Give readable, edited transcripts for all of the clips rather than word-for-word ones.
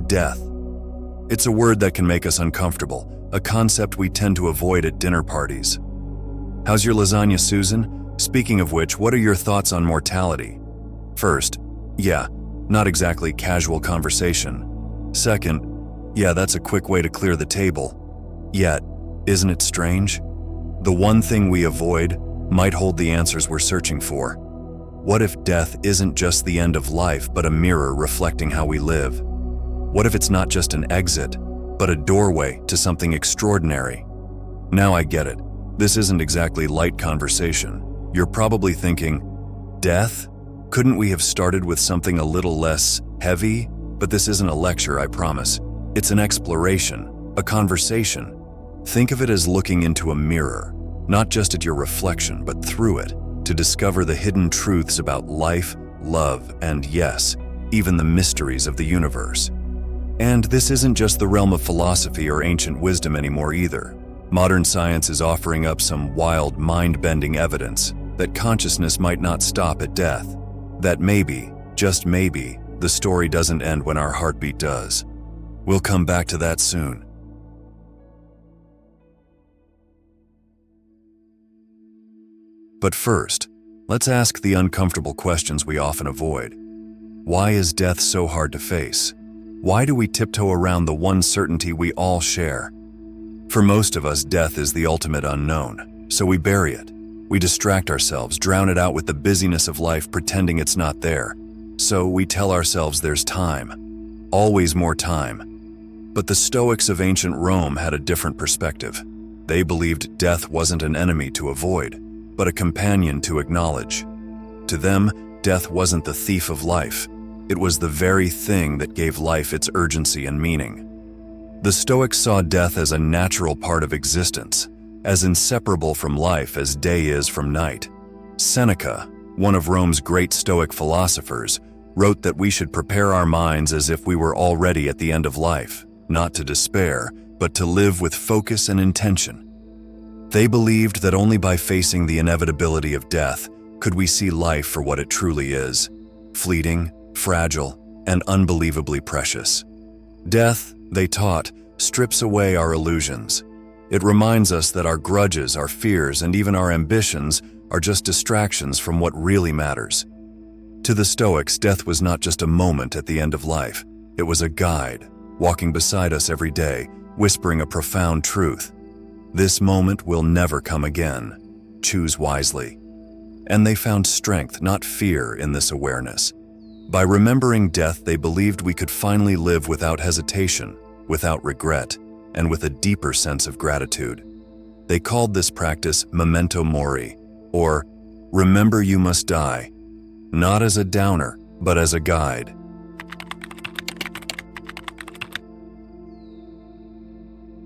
death. It's a word that can make us uncomfortable, a concept we tend to avoid at dinner parties. How's your lasagna, Susan? Speaking of which, what are your thoughts on mortality? First, yeah, not exactly casual conversation. Second, yeah, that's a quick way to clear the table. Yet, isn't it strange? The one thing we avoid might hold the answers we're searching for. What if death isn't just the end of life, but a mirror reflecting how we live? What if it's not just an exit, but a doorway to something extraordinary? Now I get it. This isn't exactly light conversation. You're probably thinking, death? Couldn't we have started with something a little less heavy? But this isn't a lecture, I promise. It's an exploration, a conversation. Think of it as looking into a mirror, not just at your reflection, but through it, to discover the hidden truths about life, love, and yes, even the mysteries of the universe. And this isn't just the realm of philosophy or ancient wisdom anymore either. Modern science is offering up some wild, mind-bending evidence that consciousness might not stop at death. That maybe, just maybe, the story doesn't end when our heartbeat does. We'll come back to that soon. But first, let's ask the uncomfortable questions we often avoid. Why is death so hard to face? Why do we tiptoe around the one certainty we all share? For most of us, death is the ultimate unknown, so we bury it. We distract ourselves, drown it out with the busyness of life, pretending it's not there. So we tell ourselves there's time, always more time. But the Stoics of ancient Rome had a different perspective. They believed death wasn't an enemy to avoid, but a companion to acknowledge. To them, death wasn't the thief of life. It was the very thing that gave life its urgency and meaning. The Stoics saw death as a natural part of existence, as inseparable from life as day is from night. Seneca, one of Rome's great Stoic philosophers, wrote that we should prepare our minds as if we were already at the end of life, not to despair, but to live with focus and intention. They believed that only by facing the inevitability of death could we see life for what it truly is, fleeting, fragile, and unbelievably precious. Death, they taught, strips away our illusions. It reminds us that our grudges, our fears, and even our ambitions are just distractions from what really matters. To the Stoics, death was not just a moment at the end of life. It was a guide, walking beside us every day, whispering a profound truth. This moment will never come again. Choose wisely. And they found strength, not fear, in this awareness. By remembering death, they believed we could finally live without hesitation, without regret, and with a deeper sense of gratitude. They called this practice memento mori, or remember you must die, not as a downer, but as a guide.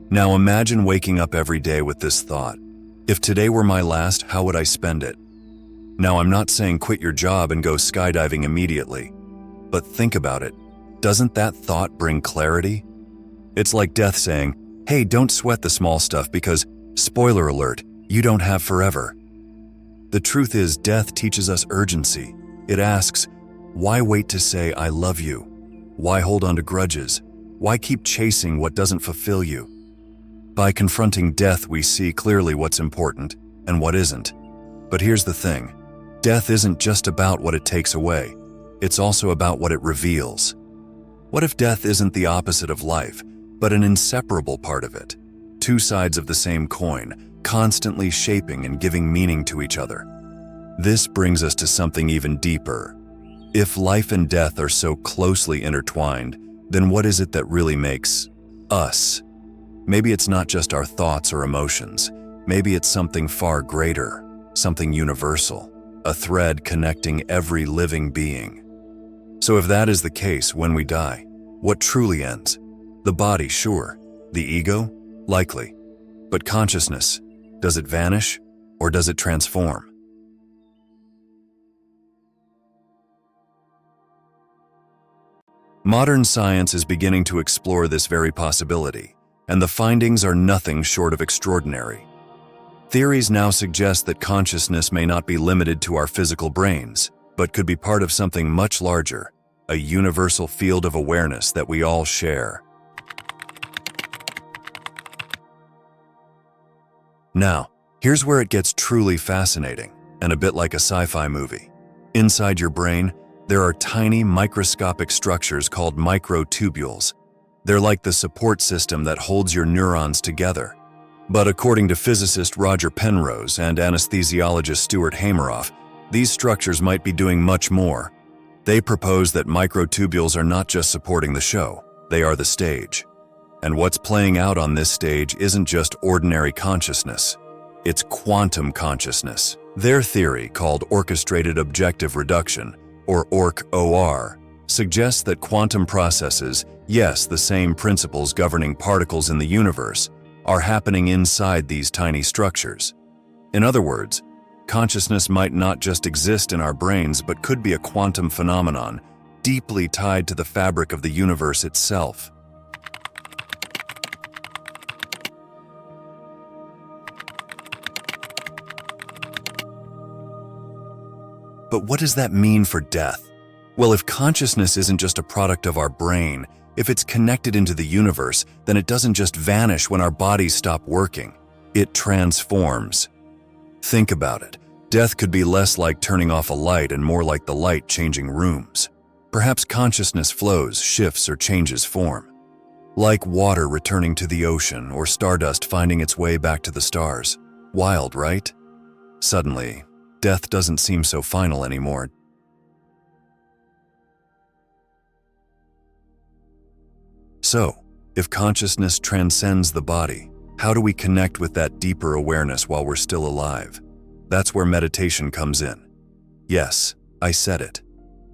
Now imagine waking up every day with this thought. If today were my last, how would I spend it? Now I'm not saying quit your job and go skydiving immediately, but think about it. Doesn't that thought bring clarity? It's like death saying, hey, don't sweat the small stuff because, spoiler alert, you don't have forever. The truth is, death teaches us urgency. It asks, why wait to say I love you? Why hold on to grudges? Why keep chasing what doesn't fulfill you? By confronting death, we see clearly what's important and what isn't. But here's the thing. Death isn't just about what it takes away. It's also about what it reveals. What if death isn't the opposite of life, but an inseparable part of it? Two sides of the same coin, constantly shaping and giving meaning to each other. This brings us to something even deeper. If life and death are so closely intertwined, then what is it that really makes us? Maybe it's not just our thoughts or emotions. Maybe it's something far greater, something universal, a thread connecting every living being. So if that is the case, when we die, what truly ends? The body, sure. The ego? Likely. But consciousness, does it vanish or does it transform? Modern science is beginning to explore this very possibility, and the findings are nothing short of extraordinary. Theories now suggest that consciousness may not be limited to our physical brains, but could be part of something much larger, a universal field of awareness that we all share. Now, here's where it gets truly fascinating and a bit like a sci-fi movie. Inside your brain, there are tiny microscopic structures called microtubules. They're like the support system that holds your neurons together. But according to physicist Roger Penrose and anesthesiologist Stuart Hameroff, these structures might be doing much more. They propose that microtubules are not just supporting the show, they are the stage. And what's playing out on this stage isn't just ordinary consciousness, it's quantum consciousness. Their theory, called orchestrated objective reduction, or ORC-OR, suggests that quantum processes, yes, the same principles governing particles in the universe, are happening inside these tiny structures. In other words, consciousness might not just exist in our brains but could be a quantum phenomenon, deeply tied to the fabric of the universe itself. But what does that mean for death? Well, if consciousness isn't just a product of our brain, if it's connected into the universe, then it doesn't just vanish when our bodies stop working. It transforms. Think about it. Death could be less like turning off a light and more like the light changing rooms. Perhaps consciousness flows, shifts, or changes form. Like water returning to the ocean or stardust finding its way back to the stars. Wild, right? Suddenly, death doesn't seem so final anymore. So, if consciousness transcends the body, how do we connect with that deeper awareness while we're still alive? That's where meditation comes in. Yes, I said it.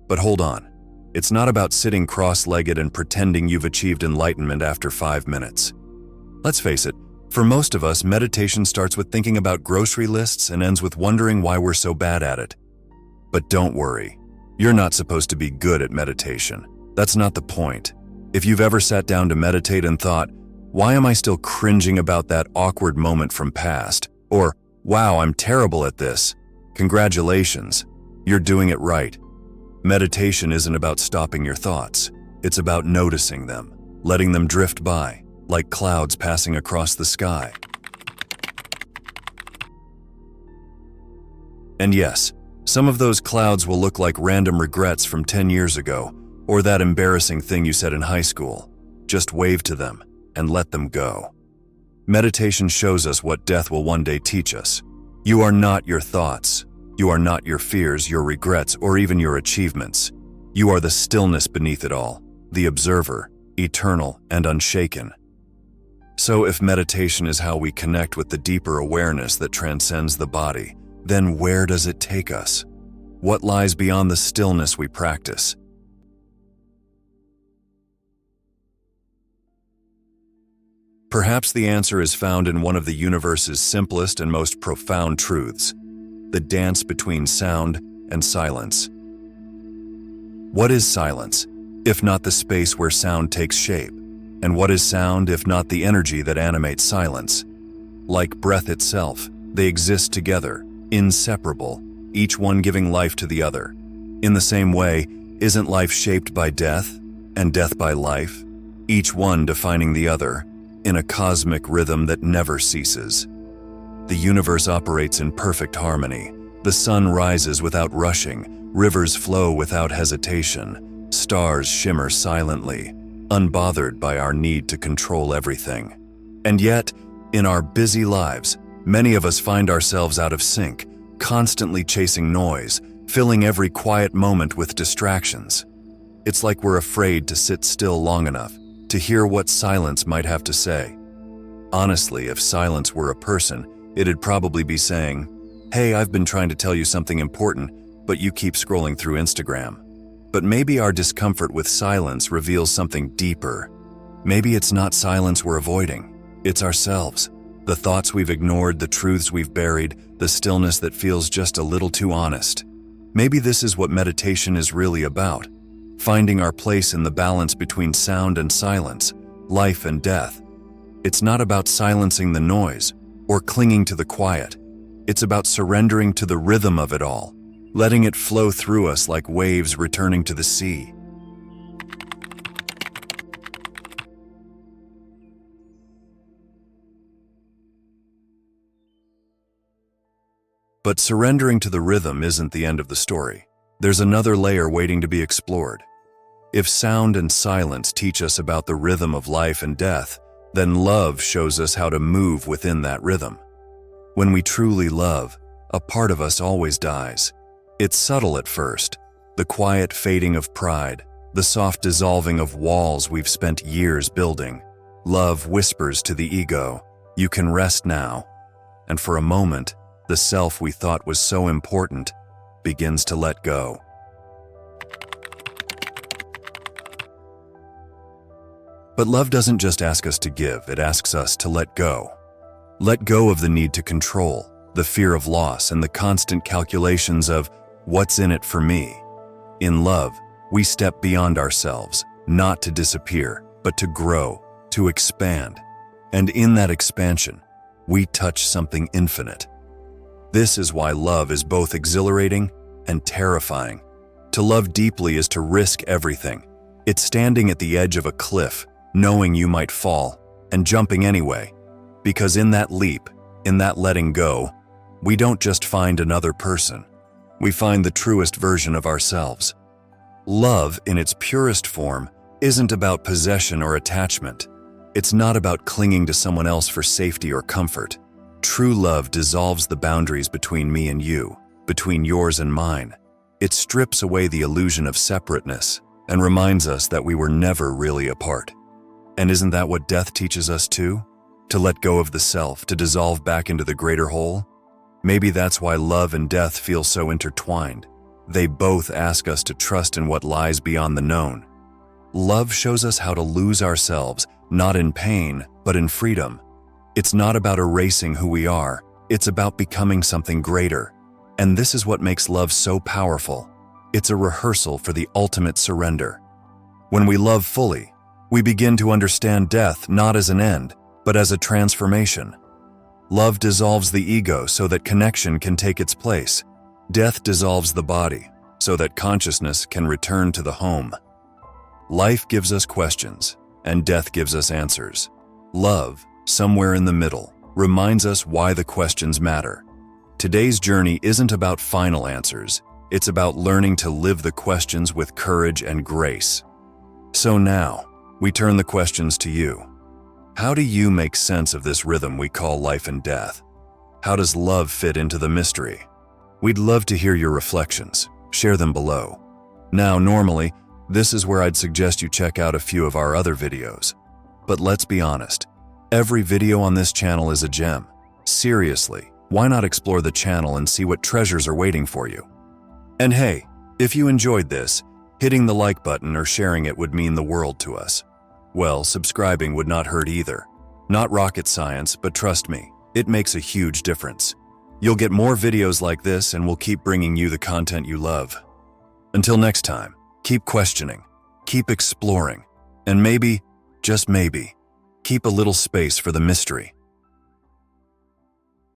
But hold on. It's not about sitting cross-legged and pretending you've achieved enlightenment after 5 minutes. Let's face it, for most of us, meditation starts with thinking about grocery lists and ends with wondering why we're so bad at it. But don't worry, you're not supposed to be good at meditation. That's not the point. If you've ever sat down to meditate and thought, why am I still cringing about that awkward moment from past? Or, wow, I'm terrible at this. Congratulations, you're doing it right. Meditation isn't about stopping your thoughts. It's about noticing them, letting them drift by, like clouds passing across the sky. And yes, some of those clouds will look like random regrets from 10 years ago, or that embarrassing thing you said in high school. Just wave to them and let them go. Meditation shows us what death will one day teach us. You are not your thoughts. You are not your fears, your regrets, or even your achievements. You are the stillness beneath it all, the observer, eternal and unshaken. So if meditation is how we connect with the deeper awareness that transcends the body, then where does it take us? What lies beyond the stillness we practice? Perhaps the answer is found in one of the universe's simplest and most profound truths: the dance between sound and silence. What is silence, if not the space where sound takes shape? And what is sound, if not the energy that animates silence? Like breath itself, they exist together, inseparable, each one giving life to the other. In the same way, isn't life shaped by death, and death by life, each one defining the other, in a cosmic rhythm that never ceases? The universe operates in perfect harmony. The sun rises without rushing, rivers flow without hesitation, stars shimmer silently, unbothered by our need to control everything. And yet, in our busy lives, many of us find ourselves out of sync, constantly chasing noise, filling every quiet moment with distractions. It's like we're afraid to sit still long enough to hear what silence might have to say. Honestly, if silence were a person, it'd probably be saying, "Hey, I've been trying to tell you something important, but you keep scrolling through Instagram." But maybe our discomfort with silence reveals something deeper. Maybe it's not silence we're avoiding, it's ourselves. The thoughts we've ignored, the truths we've buried, the stillness that feels just a little too honest. Maybe this is what meditation is really about: finding our place in the balance between sound and silence, life and death. It's not about silencing the noise or clinging to the quiet. It's about surrendering to the rhythm of it all, letting it flow through us like waves returning to the sea. But surrendering to the rhythm isn't the end of the story. There's another layer waiting to be explored. If sound and silence teach us about the rhythm of life and death, then love shows us how to move within that rhythm. When we truly love, a part of us always dies. It's subtle at first, the quiet fading of pride, the soft dissolving of walls we've spent years building. Love whispers to the ego, "You can rest now." And for a moment, the self we thought was so important begins to let go. But love doesn't just ask us to give, it asks us to let go. Let go of the need to control, the fear of loss, and the constant calculations of what's in it for me. In love, we step beyond ourselves, not to disappear, but to grow, to expand. And in that expansion, we touch something infinite. This is why love is both exhilarating and terrifying. To love deeply is to risk everything. It's standing at the edge of a cliff, knowing you might fall, and jumping anyway. Because in that leap, in that letting go, we don't just find another person. We find the truest version of ourselves. Love, in its purest form, isn't about possession or attachment. It's not about clinging to someone else for safety or comfort. True love dissolves the boundaries between me and you, between yours and mine. It strips away the illusion of separateness and reminds us that we were never really apart. And isn't that what death teaches us too? To let go of the self, to dissolve back into the greater whole? Maybe that's why love and death feel so intertwined. They both ask us to trust in what lies beyond the known. Love shows us how to lose ourselves, not in pain, but in freedom. It's not about erasing who we are, it's about becoming something greater. And this is what makes love so powerful. It's a rehearsal for the ultimate surrender. When we love fully, we begin to understand death not as an end, but as a transformation. Love dissolves the ego so that connection can take its place. Death dissolves the body so that consciousness can return to the home. Life gives us questions, and death gives us answers. Love, somewhere in the middle, reminds us why the questions matter. Today's journey isn't about final answers. It's about learning to live the questions with courage and grace. So now, we turn the questions to you. How do you make sense of this rhythm we call life and death? How does love fit into the mystery? We'd love to hear your reflections. Share them below. Now, normally, this is where I'd suggest you check out a few of our other videos. But let's be honest, every video on this channel is a gem. Seriously, why not explore the channel and see what treasures are waiting for you? And hey, if you enjoyed this, hitting the like button or sharing it would mean the world to us. Well, subscribing would not hurt either. Not rocket science, but trust me, it makes a huge difference. You'll get more videos like this and we'll keep bringing you the content you love. Until next time, keep questioning, keep exploring, and maybe, just maybe, keep a little space for the mystery.